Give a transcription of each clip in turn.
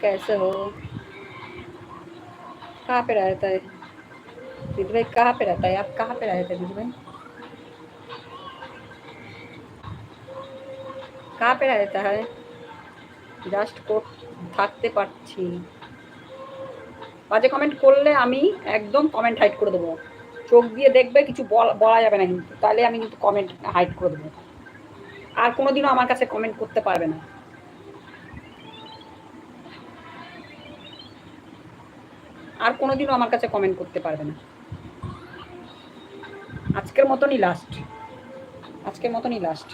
कैसे हो? कहाँ पे रहता है दीदी भाई? कहाँ पे रहता है? आप कहाँ पे रहते हैं दीदी भाई? कहाँ पे रहता है? জাস্ট থাকতে পারছি। বাজে কমেন্ট করলে আমি একদম কমেন্ট হাইড করে দেবো। চোখ দিয়ে দেখবে, কিছু বলা যাবে না কিন্তু, তাহলে আমি কিন্তু কমেন্ট হাইড করে দেবো। আর কোনোদিনও আমার কাছে কমেন্ট করতে পারবে না। আর কোনোদিনও আমার কাছে কমেন্ট করতে পারবে না। আজকের মতনই লাস্ট। আজকের মতনই লাস্ট।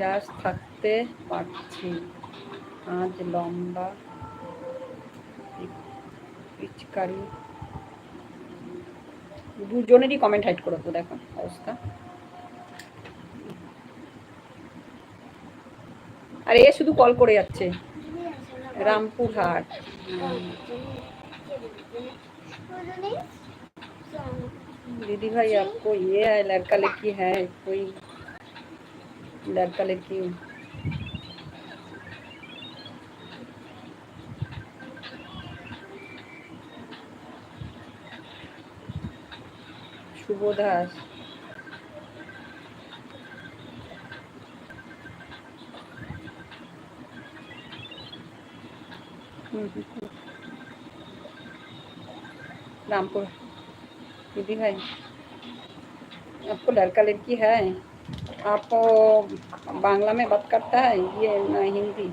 জাস্ট থাকতে পারছি। আজ লম্বা পিচকারি। দুজনেরই কমেন্ট হাইড করে দেবো, দেখো অবস্থা। আর এ শুধু কল করে যাচ্ছে। रामपुरहाट। दीदी भाई आपको ये है, लड़का लड़की है कोई? लड़का लड़की शुभ दास। रामपुर। दीदी भाई आपको लड़का लड़की है? आप बांग्ला में बात करता है ये ना हिंदी?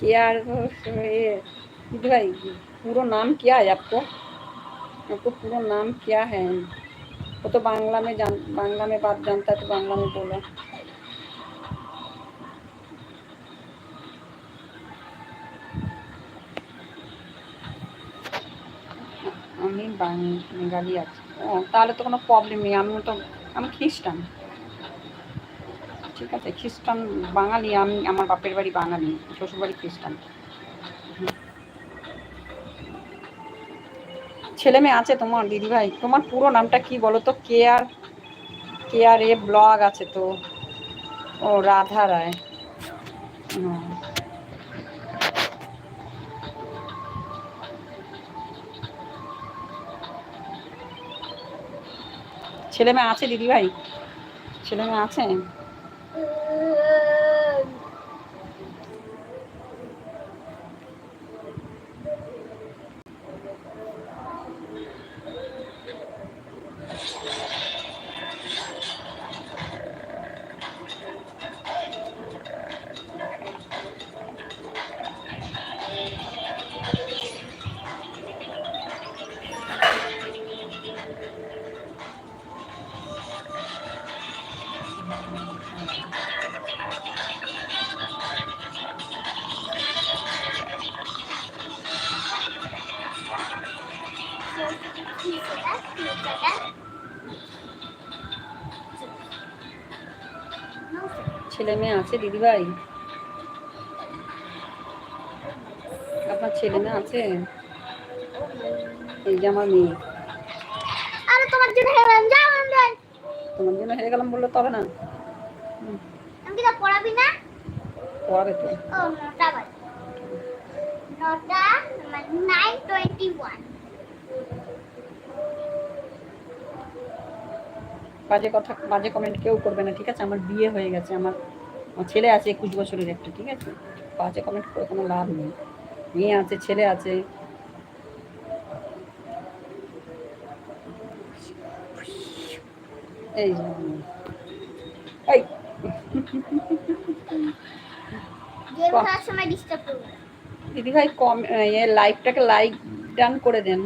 क्या दीदी भाई पूरा नाम क्या है आपको? आपको पूरा नाम क्या है? वो तो बांग्ला में बात जानता है तो बांग्ला में बोला। আমি বাঙালি আছি। ও তাহলে তো কোনো প্রবলেম নেই। আমি খ্রিস্টান। ঠিক আছে, খ্রিস্টান বাঙালি। আমি আমার বাপের বাড়ি বাঙালি, শ্বশুরবাড়ি খ্রিস্টান। ছেলে মেয়ে আছে তোমার দিদি ভাই? তোমার পুরো নামটা কি বলো তো? কে আর এ ব্লগ আছে তো। ও রাধা রায়। ছেলে মেয়ে আছে দিদি ভাই? ছেলে মেয়ে আছে? ছেলে মেয়ে আছে দিদি ভাই? আপনার ছেলে মেয়ে আছে? এই যে আমার মেয়ে। আরে তোমার জন্য হেরে গেলাম, যাও আন্দাজ। তোমার জন্য হেরে গেলাম বললে তবে না। আমি কি পড়াবি না? পড়াবে তো। ও নটা বাজে। নটা মানে 9:21। বাজে কথা, বাজে কমেন্ট কেউ করবে না, ঠিক আছে? আমার বিয়ে হয়ে গেছে, আমার ছেলে আছে 21 বছরের একটা, ঠিক আছে? বাজে কমেন্ট করে কোনো লাভ নেই। মেয়ে আছে, ছেলে আছে। এই এই দিদি ভাই কম লাইভটাকে লাইক ডান করে দেন।